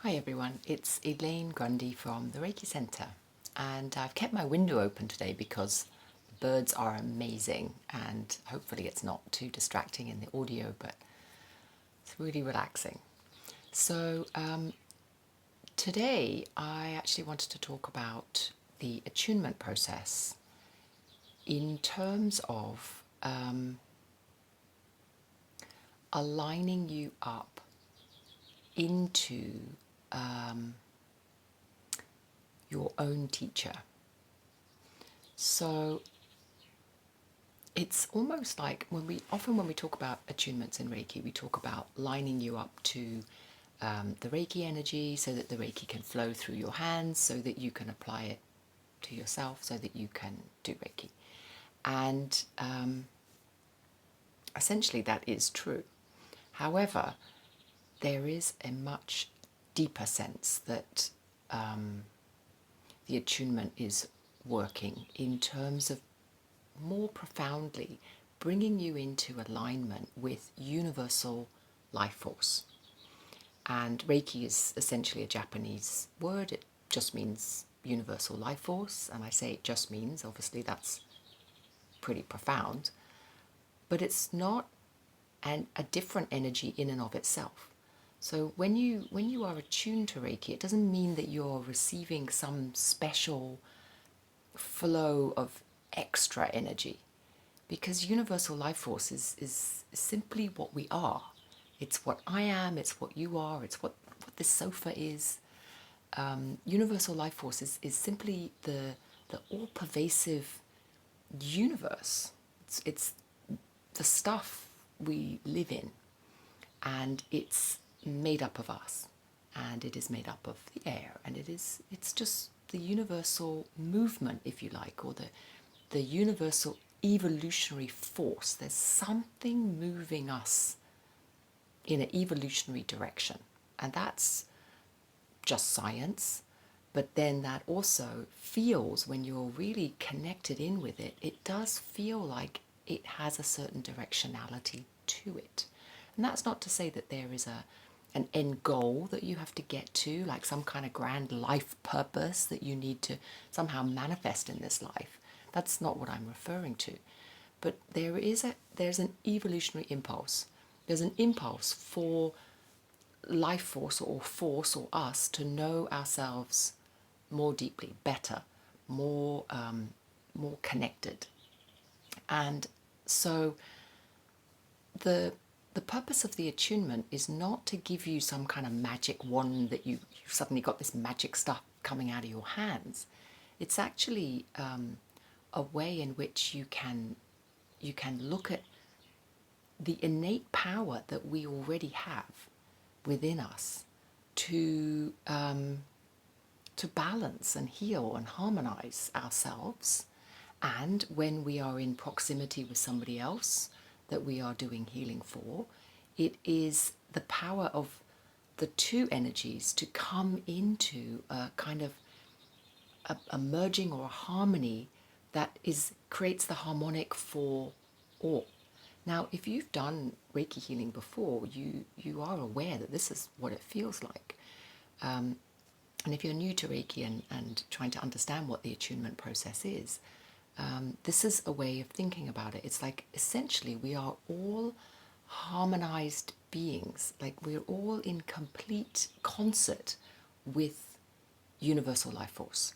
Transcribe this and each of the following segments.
Hi everyone, it's Elaine Grundy from the Reiki Centre, and I've kept my window open today because the birds are amazing and hopefully it's not too distracting in the audio, but it's really relaxing. So today I actually wanted to talk about the attunement process in terms of aligning you up into your own teacher. So it's almost like when we talk about attunements in Reiki, we talk about lining you up to the Reiki energy so that the Reiki can flow through your hands, so that you can apply it to yourself, so that you can do Reiki. And essentially that is true. However, there is a much deeper sense that the attunement is working in terms of more profoundly bringing you into alignment with universal life force. And Reiki is essentially a Japanese word. It just means universal life force. And I say it just means, obviously that's pretty profound. But it's not a different energy in and of itself. So when you are attuned to Reiki, it doesn't mean that you're receiving some special flow of extra energy, because universal life force is simply what we are. It's what I am, it's what you are, it's what this sofa is. Universal life force is simply the all-pervasive universe. It's the stuff we live in, and it's made up of us, and it is made up of the air, and it's just the universal movement, if you like, or the universal evolutionary force. There's something moving us in an evolutionary direction, and that's just science. But then that also feels, when you're really connected in with it, it does feel like it has a certain directionality to it. And that's not to say that there is an end goal that you have to get to, like some kind of grand life purpose that you need to somehow manifest in this life. That's not what I'm referring to. But there's an evolutionary impulse. There's an impulse for life force or us to know ourselves more deeply, better, more connected. And so the purpose of the attunement is not to give you some kind of magic wand that you suddenly got this magic stuff coming out of your hands. It's actually a way in which you can look at the innate power that we already have within us to balance and heal and harmonize ourselves. And when we are in proximity with somebody else that we are doing healing for, it is the power of the two energies to come into a kind of a merging or a harmony that creates the harmonic for all. Now, if you've done Reiki healing before, you are aware that this is what it feels like. And if you're new to Reiki and trying to understand what the attunement process is, this is a way of thinking about it. It's like, essentially, we are all harmonized beings. Like, we're all in complete concert with universal life force.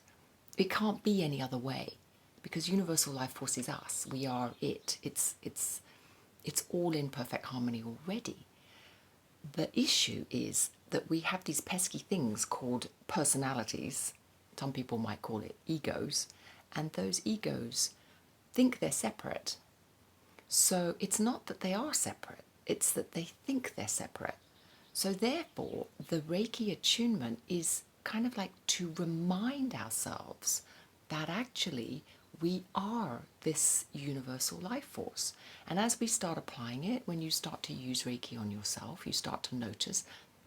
It can't be any other way, because universal life force is us. We are it. It's all in perfect harmony already. The issue is that we have these pesky things called personalities. Some people might call it egos. And those egos think they're separate. So it's not that they are separate, it's that they think they're separate. So therefore, the Reiki attunement is kind of like to remind ourselves that actually we are this universal life force. And as we start applying it, when you start to use Reiki on yourself, you start to notice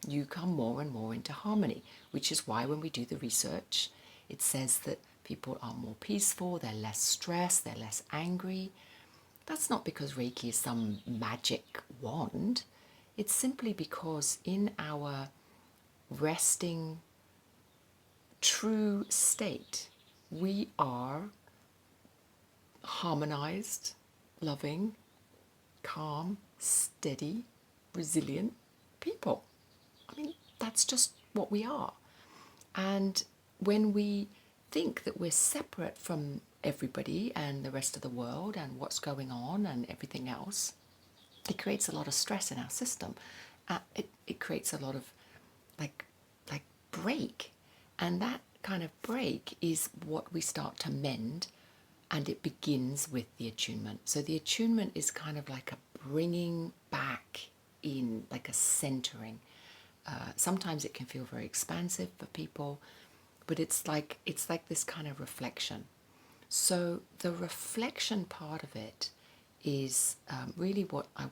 you come more and more into harmony, which is why when we do the research, it says that people are more peaceful, they're less stressed, they're less angry. That's not because Reiki is some magic wand. It's simply because in our resting, true state. We are harmonized, loving, calm, steady, resilient people. I mean, that's just what we are. And when we think that we're separate from everybody and the rest of the world and what's going on and everything else, it creates a lot of stress in our system. It creates a lot of like break, and that kind of break is what we start to mend, and it begins with the attunement. So the attunement is kind of like a bringing back in, like a centering. Sometimes it can feel very expansive for people, but it's like this kind of reflection. So the reflection part of it is really what I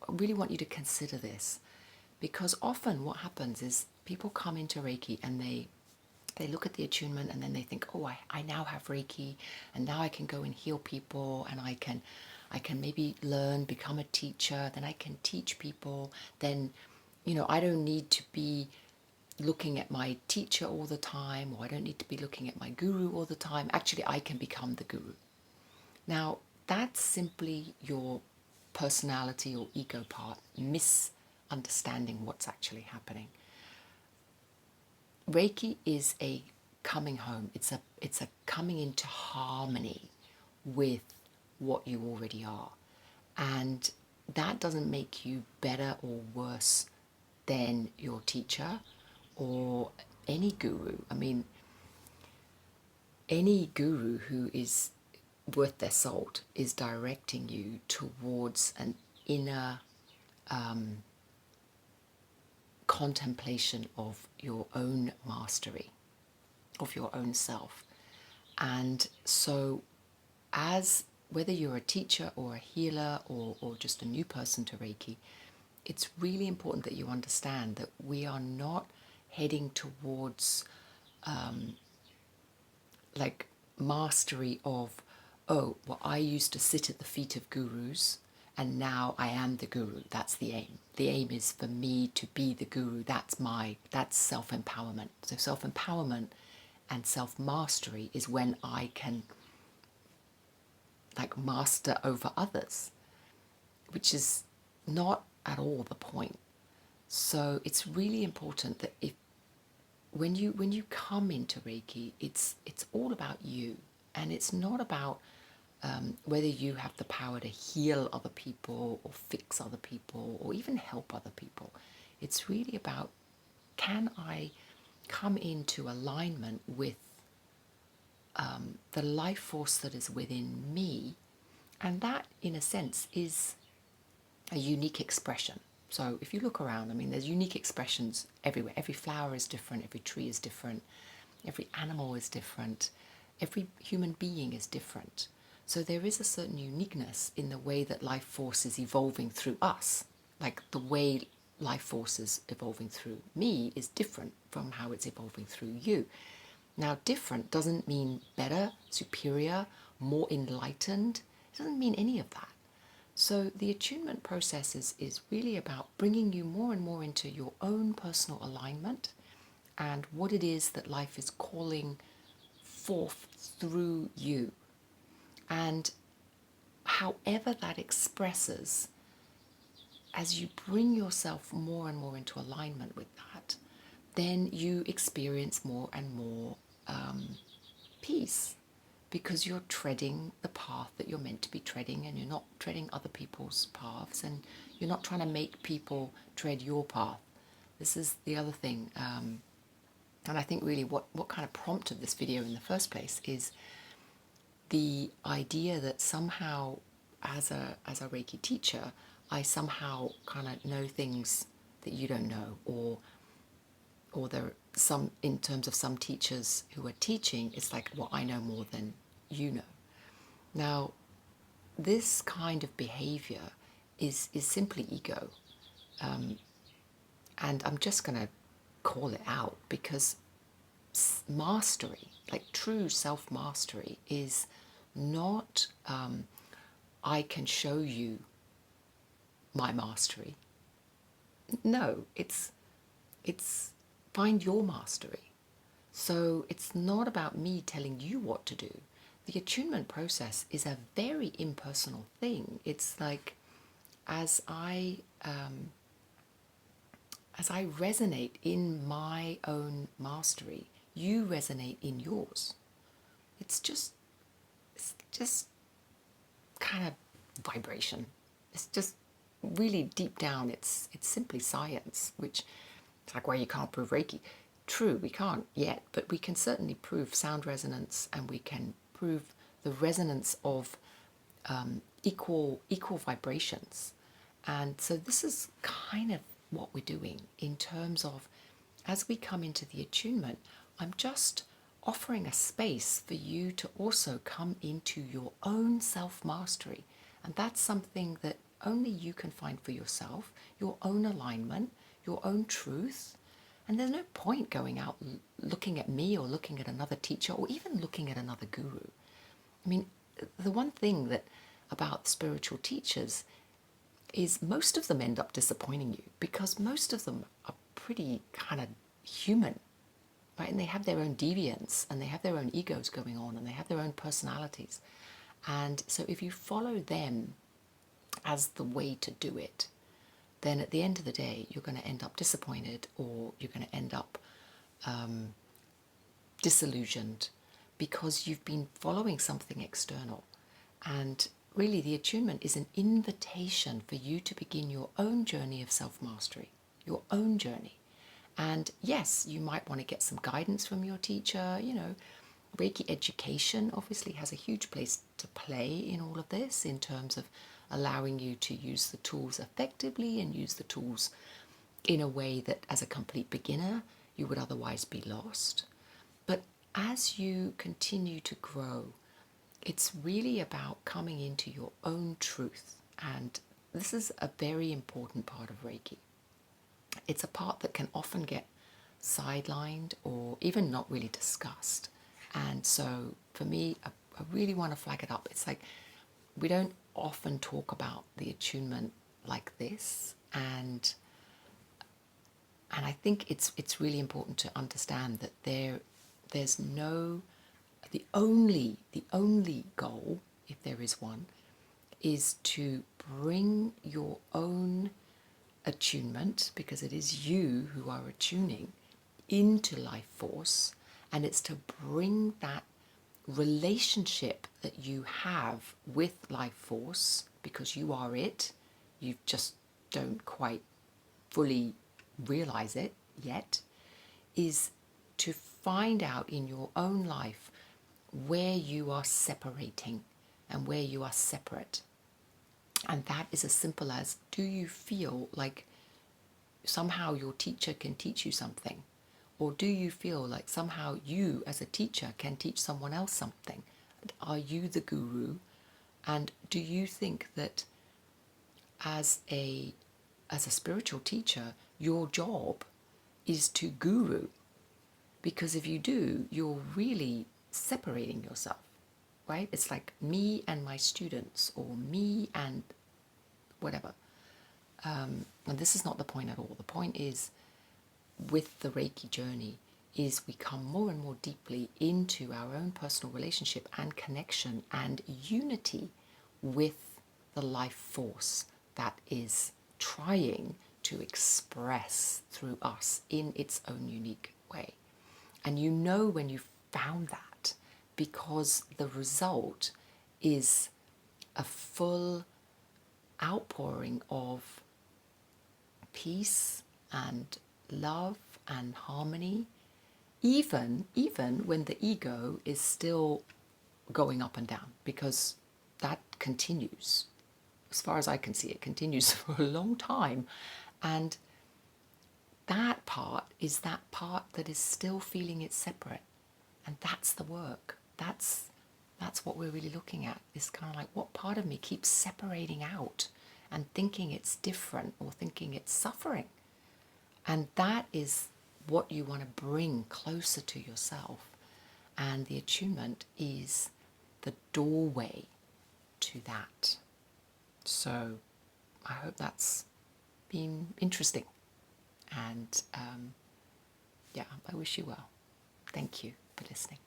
really want you to consider this, because often what happens is people come into Reiki and they look at the attunement and then they think, oh, I now have Reiki and now I can go and heal people, and I can maybe learn, become a teacher, then I can teach people, then, I don't need to be looking at my teacher all the time, or I don't need to be looking at my guru all the time. Actually, I can become the guru. Now, that's simply your personality or ego part misunderstanding what's actually happening. Reiki is a coming home. It's a coming into harmony with what you already are. And that doesn't make you better or worse than your teacher or any guru. I mean, any guru who is worth their salt is directing you towards an inner contemplation of your own mastery, of your own self. And so, as whether you're a teacher or a healer or just a new person to Reiki, it's really important that you understand that we are not heading towards like mastery of, oh, well, I used to sit at the feet of gurus and now I am the guru. That's the aim. The aim is for me to be the guru. That's self-empowerment. So self-empowerment and self-mastery is when I can like master over others, which is not at all the point. So it's really important that when you come into Reiki, it's all about you, and it's not about whether you have the power to heal other people or fix other people or even help other people. It's really about, can I come into alignment with the life force that is within me? And that, in a sense, is a unique expression. So if you look around, I mean, there's unique expressions everywhere. Every flower is different, every tree is different, every animal is different, every human being is different. So there is a certain uniqueness in the way that life force is evolving through us. Like the way life force is evolving through me is different from how it's evolving through you. Now, different doesn't mean better, superior, more enlightened. It doesn't mean any of that. So the attunement process is really about bringing you more and more into your own personal alignment and what it is that life is calling forth through you. And however that expresses, as you bring yourself more and more into alignment with that, then you experience more and more peace, because you're treading the path that you're meant to be treading, and you're not treading other people's paths, and you're not trying to make people tread your path. This is the other thing. And I think really what kind of prompted this video in the first place is the idea that somehow as a Reiki teacher, I somehow kind of know things that you don't know, or there are some, in terms of some teachers who are teaching, it's like, well, I know more than you know. Now, this kind of behavior is simply ego. And I'm just going to call it out, because mastery, like true self-mastery, is not I can show you my mastery. No, it's it's find your mastery. So it's not about me telling you what to do. The attunement process is a very impersonal thing. It's like as I resonate in my own mastery, you resonate in yours. It's just kind of vibration. It's just really deep down. It's simply science, which it's like, well, you can't prove Reiki. True, we can't yet, but we can certainly prove sound resonance, and we can prove the resonance of equal vibrations. And so this is kind of what we're doing in terms of, as we come into the attunement, I'm just offering a space for you to also come into your own self-mastery. And that's something that only you can find for yourself, your own alignment, your own truth. And there's no point going out looking at me or looking at another teacher or even looking at another guru. I mean, the one thing that about spiritual teachers is most of them end up disappointing you, because most of them are pretty kind of human, right? And they have their own deviance, and they have their own egos going on, and they have their own personalities. And so if you follow them as the way to do it, then at the end of the day, you're going to end up disappointed, or you're going to end up disillusioned, because you've been following something external. And really, the attunement is an invitation for you to begin your own journey of self-mastery, your own journey. And yes, you might want to get some guidance from your teacher. Reiki education obviously has a huge place to play in all of this, in terms of allowing you to use the tools effectively and use the tools in a way that as a complete beginner you would otherwise be lost. But as you continue to grow, it's really about coming into your own truth. And this is a very important part of Reiki. It's a part that can often get sidelined or even not really discussed. And so for me, I really want to flag it up. It's like we don't often talk about the attunement like this. And I think it's really important to understand that there's no, the only goal, if there is one, is to bring your own attunement, because it is you who are attuning, into life force. And it's to bring that relationship that you have with life force, because you are it, you just don't quite fully realize it yet, is to find out in your own life where you are separating and where you are separate. And that is as simple as, do you feel like somehow your teacher can teach you something? Or do you feel like somehow you as a teacher can teach someone else something? Are you the guru? And do you think that as a spiritual teacher, your job is to guru? Because if you do, you're really separating yourself, right? It's like me and my students, or me and whatever. And this is not the point at all. The point is, with the Reiki journey, is we come more and more deeply into our own personal relationship and connection and unity with the life force that is trying to express through us in its own unique way. And you know when you've found that, because the result is a full outpouring of peace and love and harmony, even when the ego is still going up and down, because that continues. As far as I can see, it continues for a long time. And that part is that part that is still feeling it's separate. And that's the work. That's what we're really looking at. It's kind of like, what part of me keeps separating out and thinking it's different, or thinking it's suffering? And that is what you want to bring closer to yourself. And the attunement is the doorway to that. So I hope that's been interesting. And yeah, I wish you well. Thank you for listening.